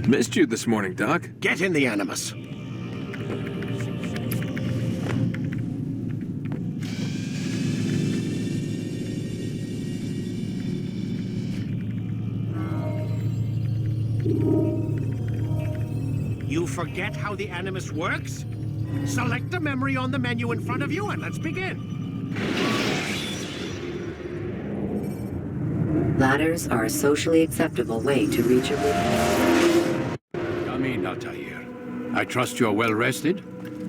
Missed you this morning, Doc. Get in the Animus. You forget how the Animus works? Select a memory on the menu in front of you and let's begin. Ladders are a socially acceptable way to reach a room. Come in, Altair. I trust you're well rested?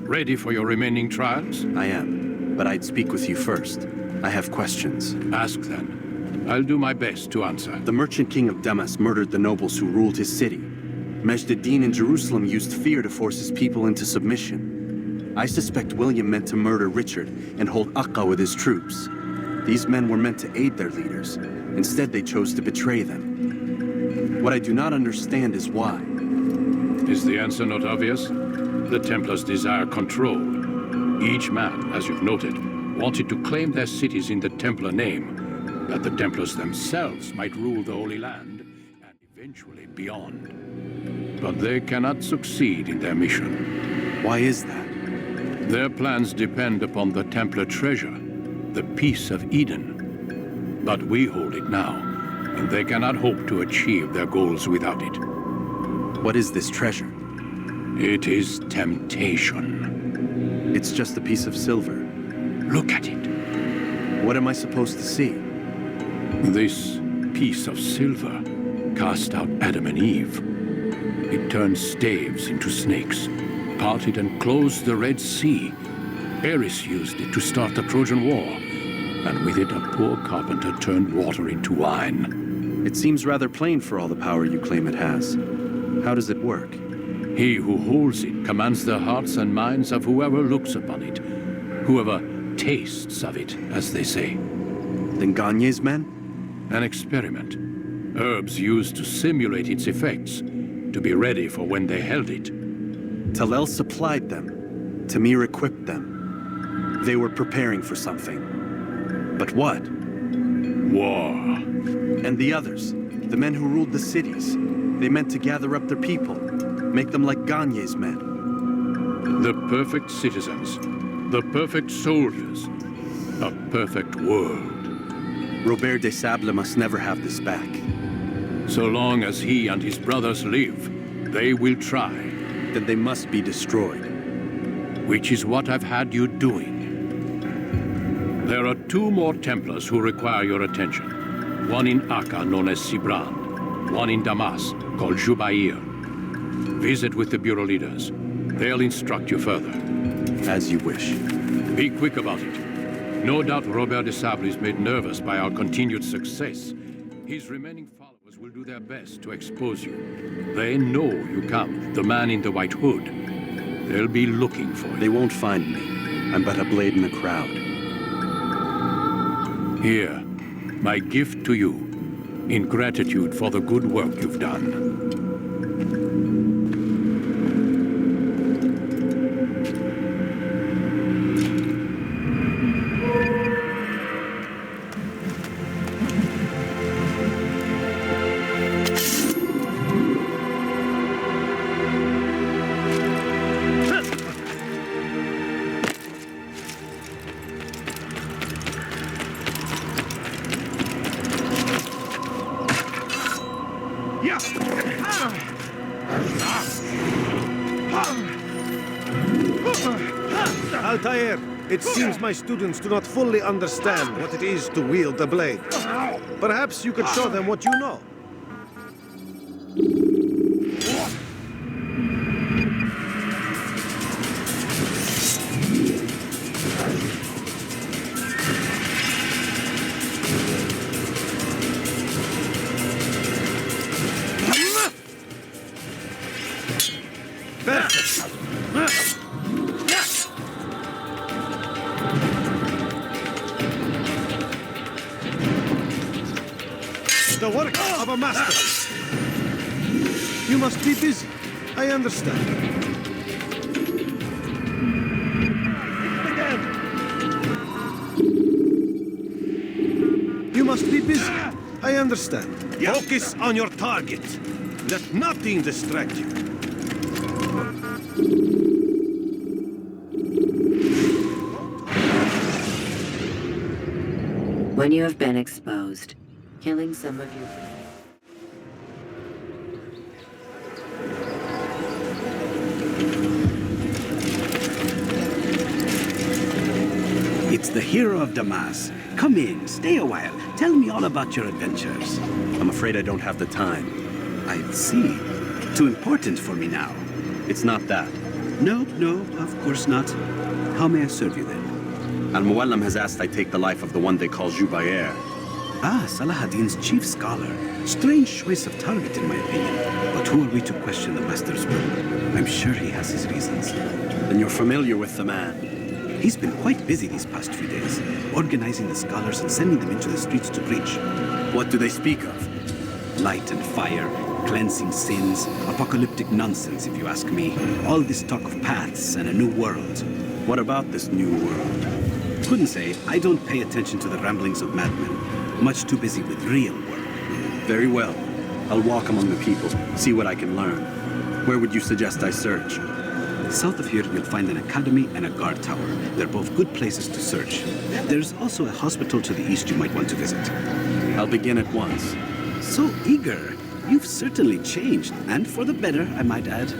Ready for your remaining trials? I am, but I'd speak with you first. I have questions. Ask then. I'll do my best to answer. The merchant king of Damascus murdered the nobles who ruled his city. Majd ad-Din in Jerusalem used fear to force his people into submission. I suspect William meant to murder Richard and hold Aqqa with his troops. These men were meant to aid their leaders. Instead, they chose to betray them. What I do not understand is why. Is the answer not obvious? The Templars desire control. Each man, as you've noted, wanted to claim their cities in the Templar name, that the Templars themselves might rule the Holy Land, and eventually beyond. But they cannot succeed in their mission. Why is that? Their plans depend upon the Templar treasure, the Peace of Eden. But we hold it now, and they cannot hope to achieve their goals without it. What is this treasure? It is temptation. It's just a piece of silver. Look at it. What am I supposed to see? This piece of silver cast out Adam and Eve. It turned staves into snakes, parted and closed the Red Sea. Ares used it to start the Trojan War, and with it a poor carpenter turned water into wine. It seems rather plain for all the power you claim it has. How does it work? He who holds it commands the hearts and minds of whoever looks upon it, whoever tastes of it, as they say. Then Gagne's men? An experiment. Herbs used to simulate its effects, to be ready for when they held it. Talel supplied them. Tamir equipped them. They were preparing for something. But what? War. And the others, the men who ruled the cities, they meant to gather up their people, make them like Gagne's men. The perfect citizens, the perfect soldiers, a perfect world. Robert des Sables must never have this back. So long as he and his brothers live, they will try. Then they must be destroyed. Which is what I've had you doing. There are 2 more Templars who require your attention. One in Aqqa, known as Sibran. One in Damascus, called Jubair. Visit with the Bureau leaders. They'll instruct you further. As you wish. Be quick about it. No doubt Robert des Sables is made nervous by our continued success. His remaining followers will do their best to expose you. They know you come, the man in the white hood. They'll be looking for you. They won't find me. I'm but a blade in the crowd. Here, my gift to you, in gratitude for the good work you've done. Altair, it seems my students do not fully understand what it is to wield the blade. Perhaps you could show them what you know. The work of a master. You must be busy. I understand. You must be busy. I understand. Focus on your target. Let nothing distract you. When you have been exposed, killing some of your... It's the hero of Damascus. Come in, stay a while. Tell me all about your adventures. I'm afraid I don't have the time. I see. Too important for me now. It's not that. No, of course not. How may I serve you then? Al-Muallim has asked I take the life of the one they call Jubair. Ah, Salahadin's chief scholar. Strange choice of target, in my opinion. But who are we to question the master's will? I'm sure he has his reasons. Then you're familiar with the man. He's been quite busy these past few days, organizing the scholars and sending them into the streets to preach. What do they speak of? Light and fire, cleansing sins, apocalyptic nonsense, if you ask me. All this talk of paths and a new world. What about this new world? Couldn't say. I don't pay attention to the ramblings of madmen. Much too busy with real work. Very well. I'll walk among the people, see what I can learn. Where would you suggest I search? South of here, you'll find an academy and a guard tower. They're both good places to search. There's also a hospital to the east you might want to visit. I'll begin at once. So eager. You've certainly changed, and for the better, I might add.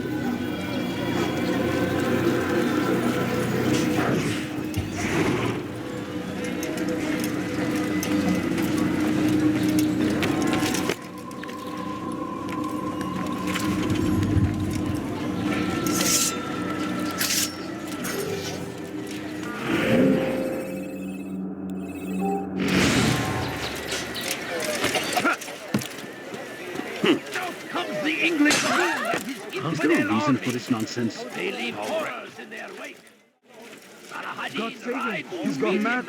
Is there a reason for this nonsense? They leave horrors in their wake. He's gone mad.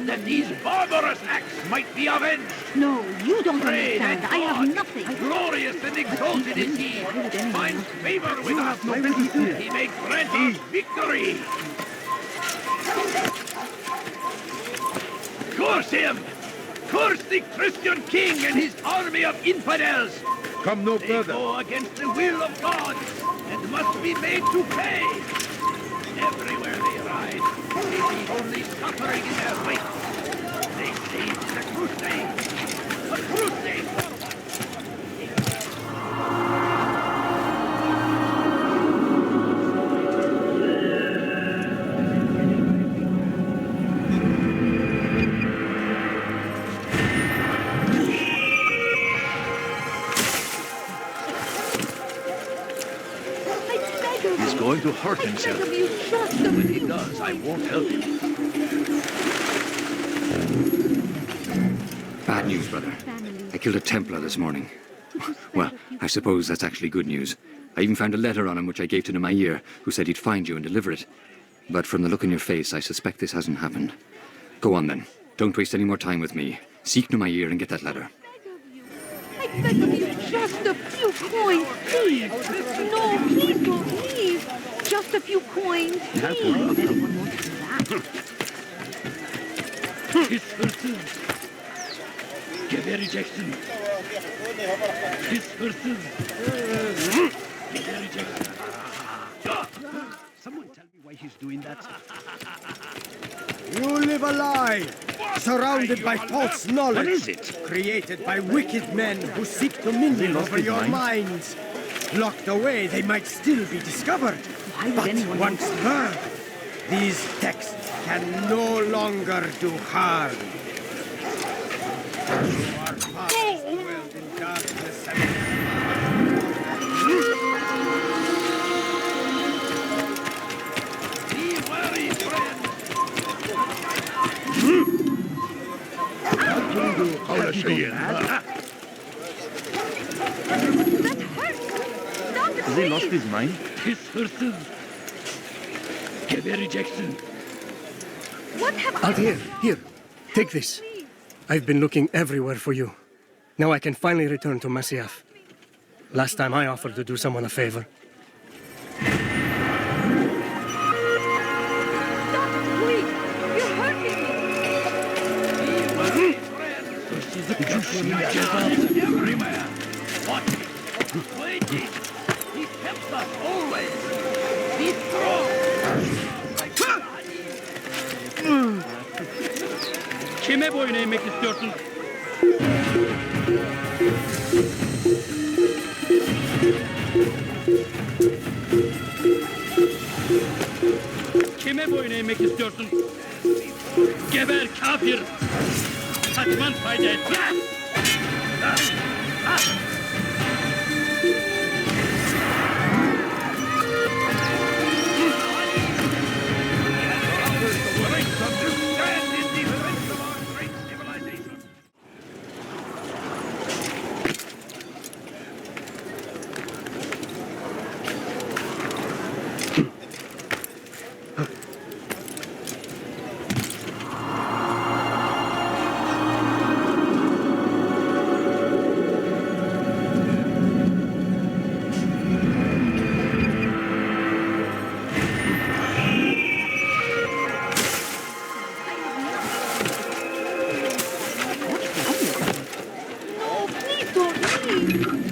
That these barbarous acts might be avenged. No, you don't Pray understand. that I have God, nothing. glorious and exalted is he, finds favor with us. He may grant us victory. Curse him! Curse the Christian king and his army of infidels! Come no They further. go against the will of God and must be made to pay. Everywhere they ride, they leave only suffering in their wake. They say it's a crusade. A crusade! He's going to hurt himself. When he does, I won't help him. Bad news, brother. I killed a Templar this morning. Well, I suppose that's actually good news. I even found a letter on him which I gave to Umayyah, who said he'd find you and deliver it. But from the look in your face, I suspect this hasn't happened. Go on then. Don't waste any more time with me. Seek Umayyah and get that letter. I beg of you, just a few coins, please. No, please don't leave. Just a few coins, please. His person. Give a rejection. His person. Give a rejection. Someone tell me why he's doing that. You live a lie, surrounded by false knowledge. What is it? Created by wicked men who seek dominion over your minds. Locked away, they might still be discovered. Why would But anyone once heard, these texts can no longer do harm. You are past the world in darkness and... Be wary, friend. That hurts. Stop it, Has he lost please. his mind? His person. Give a rejection. What have I Altair, here, take this. I've been looking everywhere for you. Now I can finally return to Masyaf. Last time I offered to do someone a favor. Stop, please. You're hurting me. Be wary, friend. Did you see that? Everywhere. What? Kime boyun eğmek istiyorsun? Kime boyun eğmek istiyorsun? Geber kafir! Kaçman fayda etmez!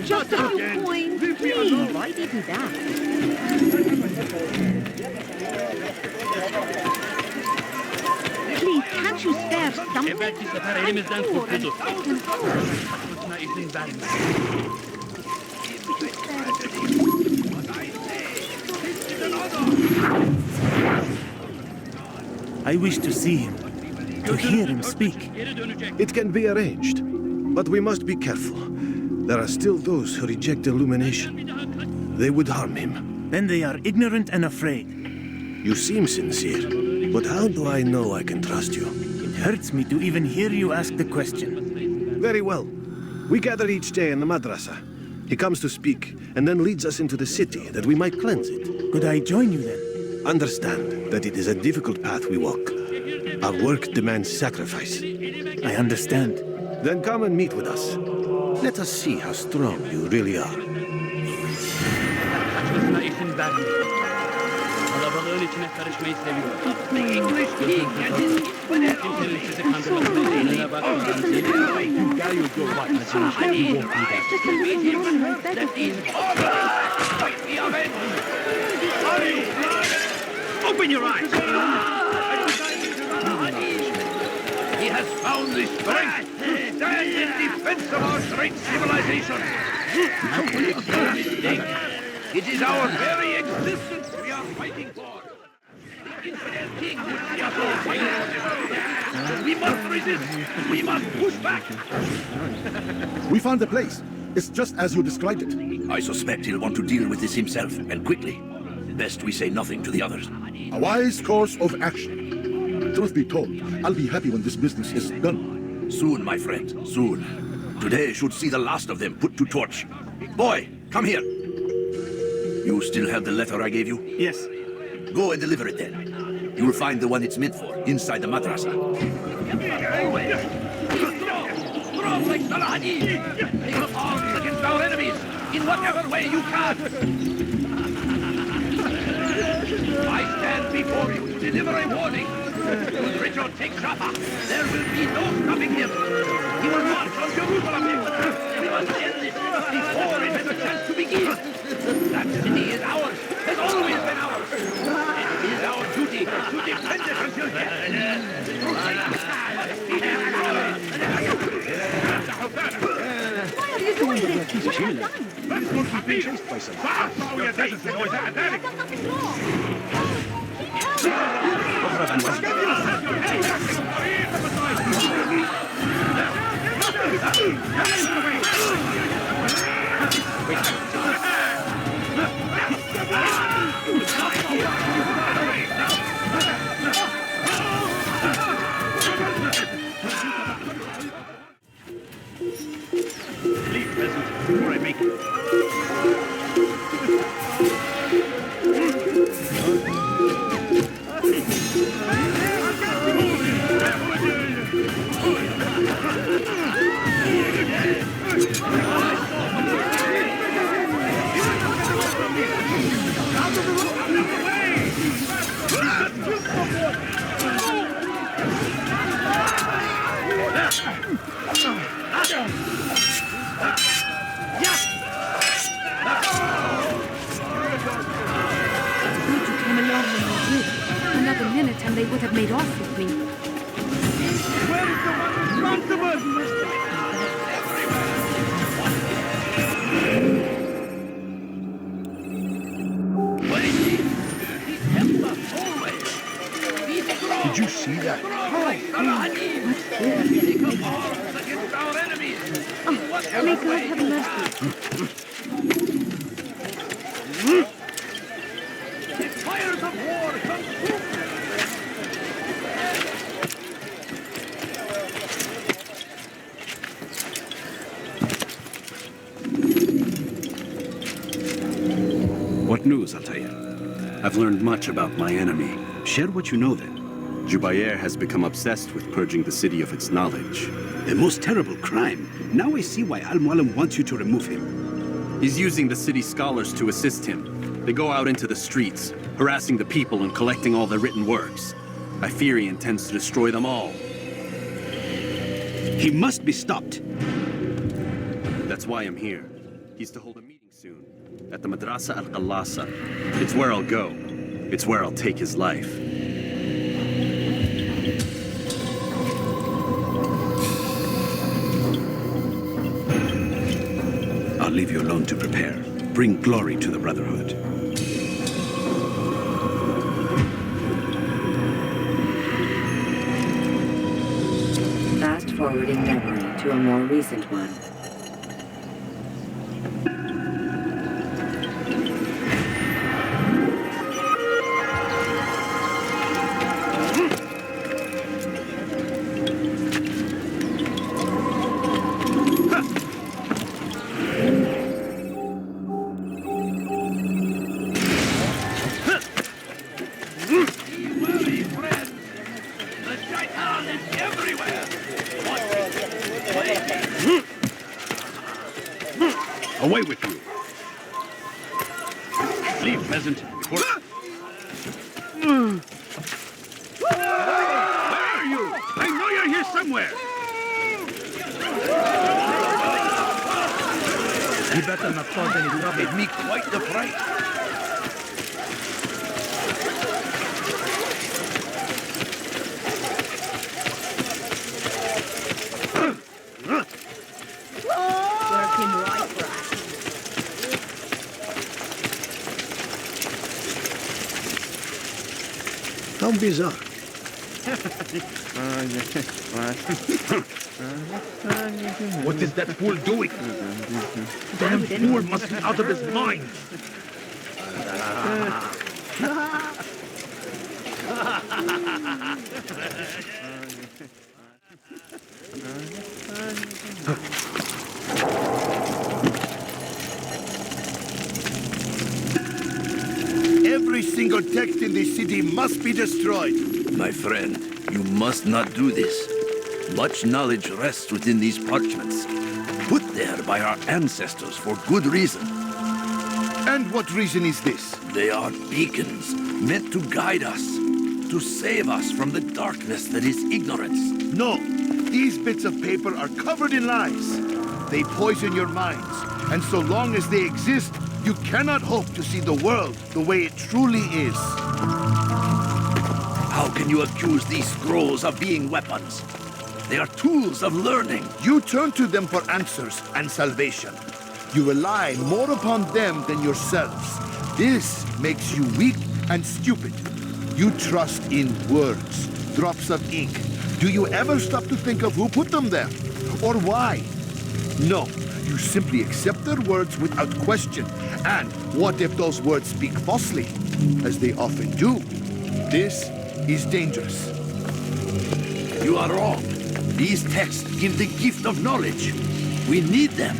Just a few coins, please. Why did you do that? Please, can't you spare something? Evvelki sefer elimizden kurtuldu. Kaçmasına izin verme. I wish to see him, to hear him speak. Geri dönecek. It can be arranged, but we must be careful. There are still those who reject illumination. They would harm him. Then they are ignorant and afraid. You seem sincere, but how do I know I can trust you? It hurts me to even hear you ask the question. Very well. We gather each day in the madrasa. He comes to speak, and then leads us into the city that we might cleanse it. Could I join you then? Understand that it is a difficult path we walk. Our work demands sacrifice. I understand. Then come and meet with us. Let us see how strong you really are. Kaçmasına izin verme. Kalabalığın içine karışmayı seviyor. Kimsenin sizi kandırmasına eline bakmadan seni... Open your eyes! He has found the strength to stand in defense of our great civilization. No mistake. It is our very existence we are fighting for. The infidel king would see us all fail. We must resist. We must push back. We found the place. It's just as you described it. I suspect he'll want to deal with this himself, and quickly. Best we say nothing to the others. A wise course of action. Truth be told, I'll be happy when this business is done. Soon, my friend, soon. Today should see the last of them put to torch. Boy, come here. You still have the letter I gave you? Yes. Go and deliver it then. You'll find the one it's meant for, inside the madrasa. Throw like Salahadin! Take arms against our enemies, in whatever way you can! I stand before you to deliver a warning. When Richard takes Jaffa, there will be no stopping him. He will march on Jerusalem. We must end this before it has a chance to begin. That city is ours, has always been ours. It is our duty to defend it until death. Why are you doing this? What have I done? He's going to be being chased by someone. I've done nothing wrong. Leave, peasant, before I make it. Norman Madrid. Another minute and they would have made off with me. Where is the one responsible? Did you see that? Oh, may God have mercy. The fires of war consume What news, Altair? I've learned much about my enemy. Share what you know then. Jubair has become obsessed with purging the city of its knowledge. The most terrible crime. Now I see why Al-Mualim wants you to remove him. He's using the city scholars to assist him. They go out into the streets, harassing the people and collecting all their written works. I fear he intends to destroy them all. He must be stopped. That's why I'm here. He's to hold a meeting soon, at the Madrasa al-Qallasa. It's where I'll go. It's where I'll take his life. I'll leave you alone to prepare. Bring glory to the Brotherhood. Fast forwarding memory to a more recent one. Away with you! Leave, peasant, before... Where are you? I know you're here somewhere! You better not cause any trouble. Made me quite the fright. How bizarre. What is that fool doing? Damn fool must be out of his mind. Every single text in this city must be destroyed. My friend, you must not do this. Much knowledge rests within these parchments, put there by our ancestors for good reason. And what reason is this? They are beacons, meant to guide us, to save us from the darkness that is ignorance. No, these bits of paper are covered in lies. They poison your minds, and so long as they exist, you cannot hope to see the world the way it truly is. How can you accuse these scrolls of being weapons? They are tools of learning. You turn to them for answers and salvation. You rely more upon them than yourselves. This makes you weak and stupid. You trust in words, drops of ink. Do you ever stop to think of who put them there? Or why? No, you simply accept their words without question. And what if those words speak falsely, as they often do? This is dangerous. You are wrong. These texts give the gift of knowledge. We need them.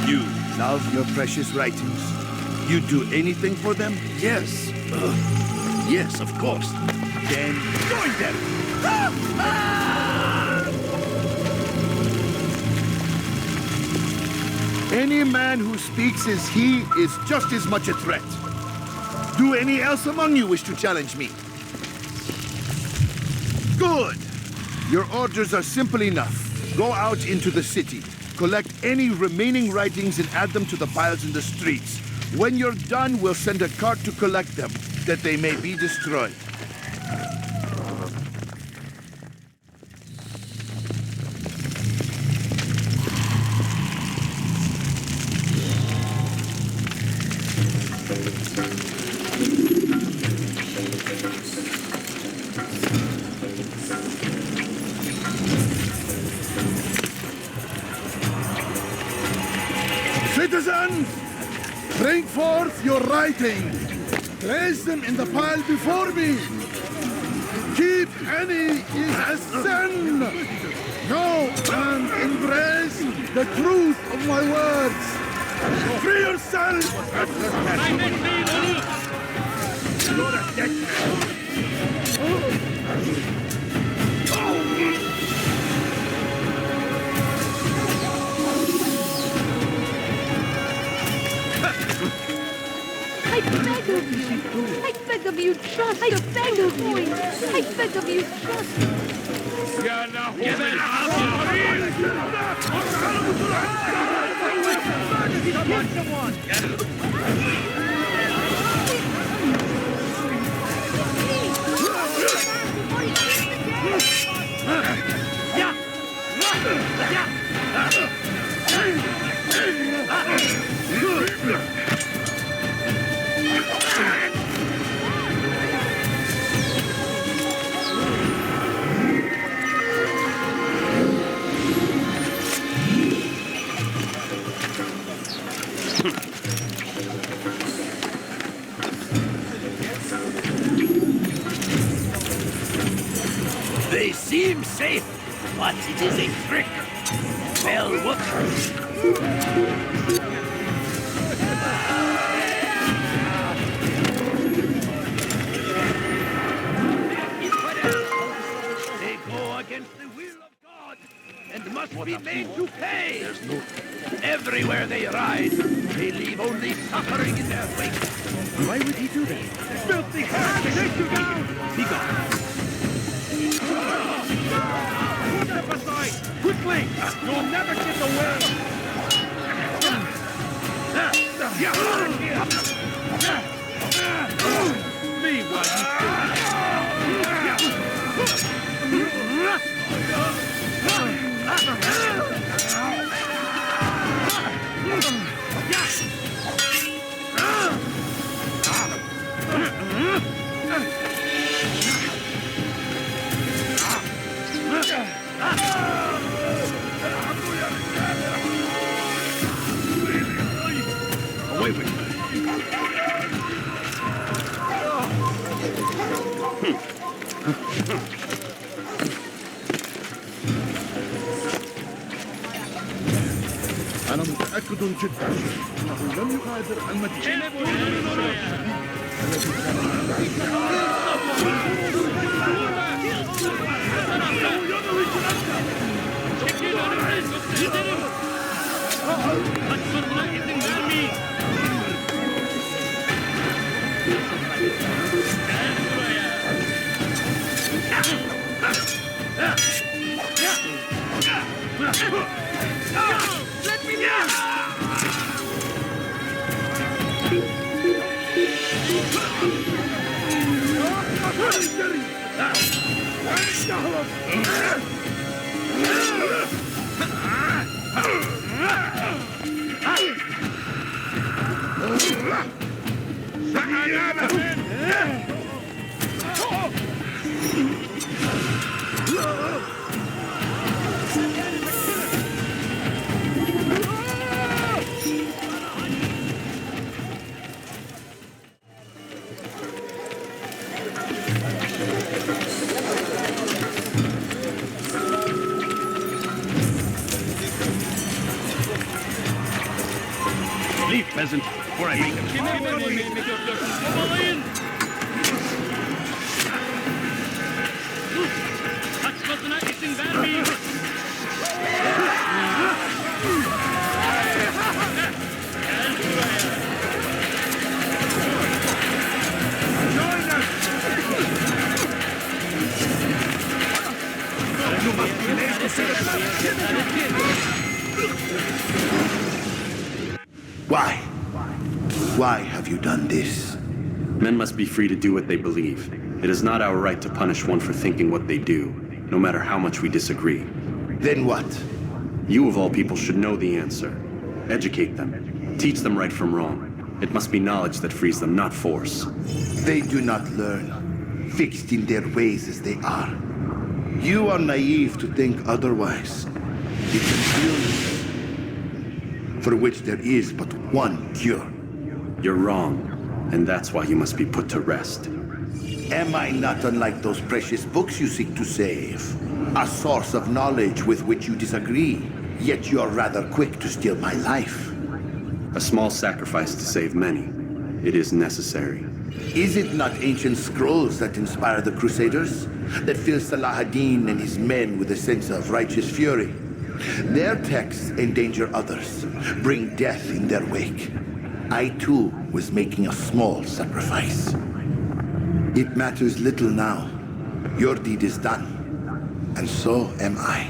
You love your precious writings. You'd do anything for them? Yes. Yes, of course. Then join them! Any man who speaks as he is just as much a threat. Do any else among you wish to challenge me? Good! Your orders are simple enough. Go out into the city, collect any remaining writings and add them to the piles in the streets. When you're done, we'll send a cart to collect them, that they may be destroyed. Citizens, bring forth your writing. Place them in the pile before me. Keep any is a sin. Know and embrace the truth of my words. Free yourself! I beg of you, trust. I beg of you. I beg of you, trust. They seem safe, but it is a trick. Well, what? They go against the will of God and must be made to pay. Everywhere they ride, they leave only suffering in their wake. Why would he do that? Filthy cats! Take you down! Be gone! Step aside! Quickly! You'll never get away! Me Away with you! أنا متأكد جدا أنه لم يغادر المدينة. Let me down! Leave, peasant, before I make him. Why? Why have you done this? Men must be free to do what they believe. It is not our right to punish one for thinking what they do, no matter how much we disagree. Then what? You of all people should know the answer. Educate them. Teach them right from wrong. It must be knowledge that frees them, not force. They do not learn, fixed in their ways as they are. You are naive to think otherwise. It's an illness for which there is but one cure. You're wrong, and that's why you must be put to rest. Am I not unlike those precious books you seek to save? A source of knowledge with which you disagree, yet you are rather quick to steal my life. A small sacrifice to save many. It is necessary. Is it not ancient scrolls that inspire the Crusaders? That fill Salah ad-Din and his men with a sense of righteous fury? Their texts endanger others, bring death in their wake. I too was making a small sacrifice. It matters little now. Your deed is done, and so am I.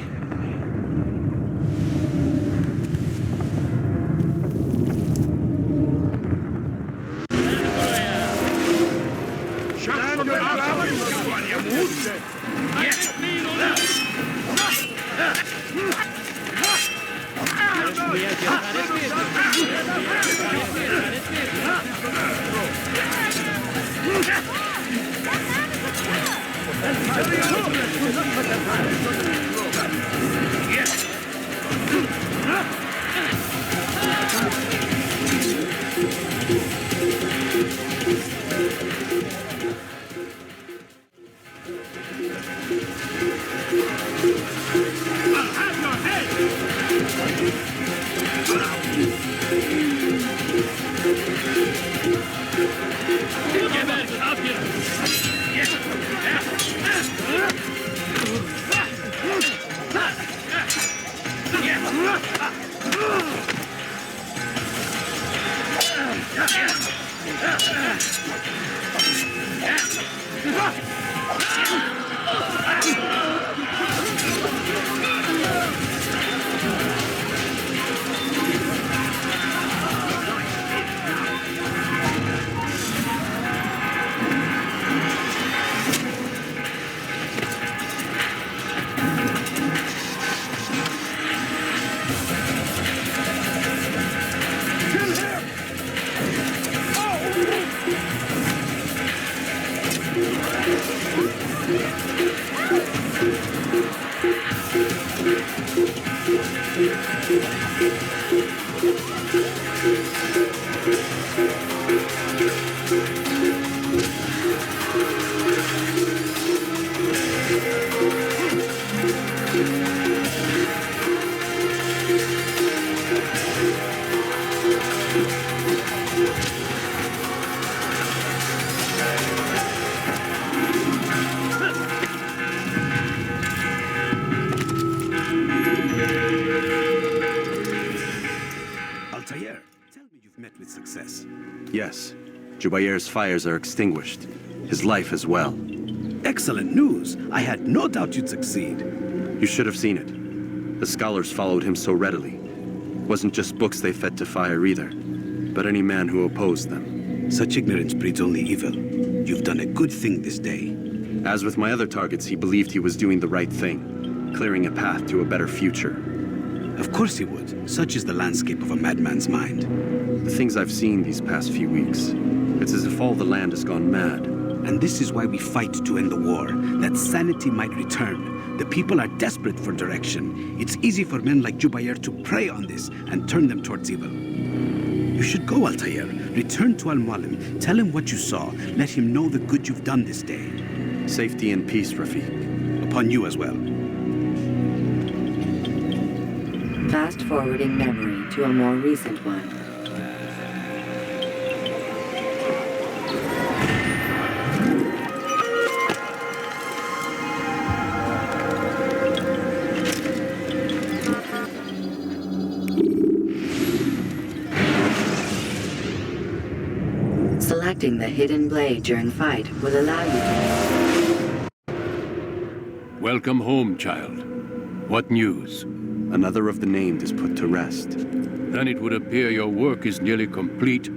Altair, tell me you've met with success. Yes. Jubair's fires are extinguished. His life as well. Excellent news. I had no doubt you'd succeed. You should have seen it. The scholars followed him so readily. Wasn't just books they fed to fire either, but any man who opposed them. Such ignorance breeds only evil. You've done a good thing this day. As with my other targets, he believed he was doing the right thing, clearing a path to a better future. Of course he would. Such is the landscape of a madman's mind. The things I've seen these past few weeks, it's as if all the land has gone mad. And this is why we fight to end the war, that sanity might return. The people are desperate for direction. It's easy for men like Jubair to prey on this and turn them towards evil. You should go, Altair. Return to Al-Mualim. Tell him what you saw. Let him know the good you've done this day. Safety and peace, Rafiq. Upon you as well. Fast-forwarding memory to a more recent one. Selecting the hidden blade during fight will allow you to... Welcome home, child. What news? Another of the named is put to rest. Then it would appear your work is nearly complete.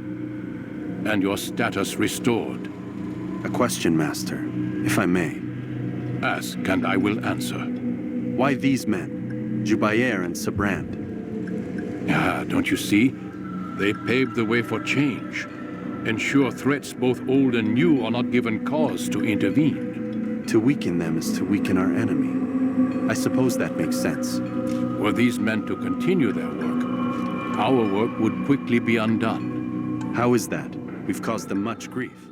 and your status restored. A question, Master, if I may. Ask, and I will answer. Why these men, Jubair and Sabrand? Ah, don't you see? They paved the way for change. Ensure threats both old and new are not given cause to intervene. To weaken them is to weaken our enemy. I suppose that makes sense. Were these men to continue their work, our work would quickly be undone. How is that? We've caused them much grief.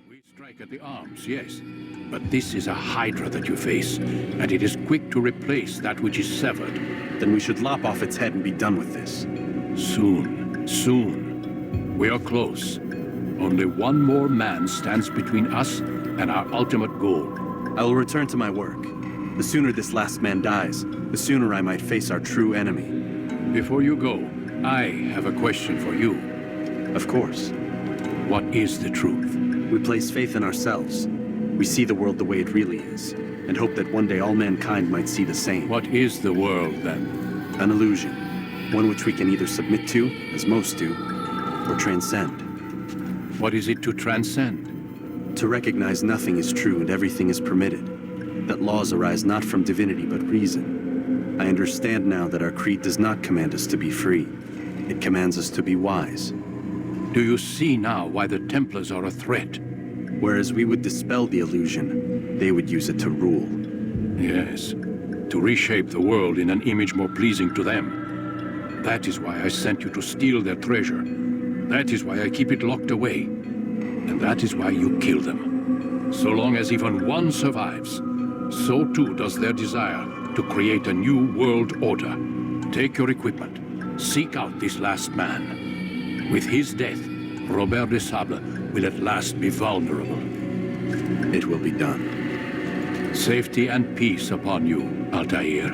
We strike at the arms, yes. But this is a hydra that you face, and it is quick to replace that which is severed. Then we should lop off its head and be done with this. Soon, soon. We are close. Only one more man stands between us and our ultimate goal. I will return to my work. The sooner this last man dies, the sooner I might face our true enemy. Before you go, I have a question for you. Of course. What is the truth? We place faith in ourselves. We see the world the way it really is, and hope that one day all mankind might see the same. What is the world, then? An illusion. One which we can either submit to, as most do, or transcend. What is it to transcend? To recognize nothing is true and everything is permitted. That laws arise not from divinity but reason. I understand now that our creed does not command us to be free. It commands us to be wise. Do you see now why the Templars are a threat? Whereas we would dispel the illusion, they would use it to rule. Yes, to reshape the world in an image more pleasing to them. That is why I sent you to steal their treasure. That is why I keep it locked away. And that is why you kill them. So long as even one survives, so too does their desire to create a new world order. Take your equipment. Seek out this last man. With his death, Robert de Sable will at last be vulnerable. It will be done. Safety and peace upon you, Altair.